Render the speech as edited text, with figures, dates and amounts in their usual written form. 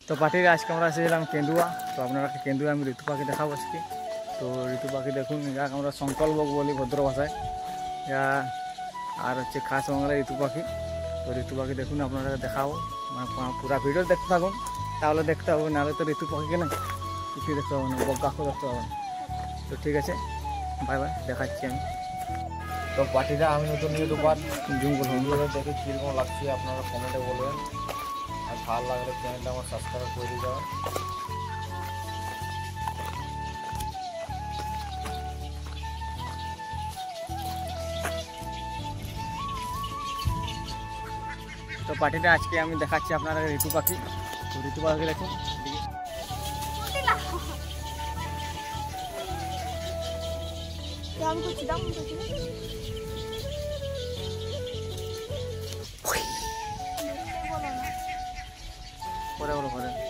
তো পার্টির আজকে আমরা এসেছিলাম কেন্দুয়া। তো আপনারা কেন্দুয়া আমি ঋতু পাখি দেখাবো আজকে। তো ঋতু পাখি দেখুন, যাক আমরা সংকল্পক বলি ভদ্র ভাষায়, যা আর হচ্ছে খাস বাংলায় ঋতু পাখি। তো ঋতু পাখি দেখুন, আপনারা দেখাবো, মানে পুরা ভিডিও দেখতে থাকুন, তাহলে দেখতে হবে, নাহলে তো ঋতু পাখিকে না কিছুই দেখতে হবে না, বজ্ঞাকেও দেখতে হবে না। তো ঠিক আছে, বাই বাই, দেখাচ্ছি আমি। তো পার্টিটা আমি নতুন ইউটিউবার, জুম করুন। ভিডিওটা দেখে কীরকম লাগছে আপনারা কমেন্টে বলবেন, আর ভালো লাগলে চ্যানেলটা আমার সাবস্ক্রাইব করে দিয়ে যাবেন। তো পার্টিটা আজকে আমি দেখাচ্ছি আপনারা ঋতু পাখি। তো ঋতু পাখি দেখুন, পরে বলো পরে।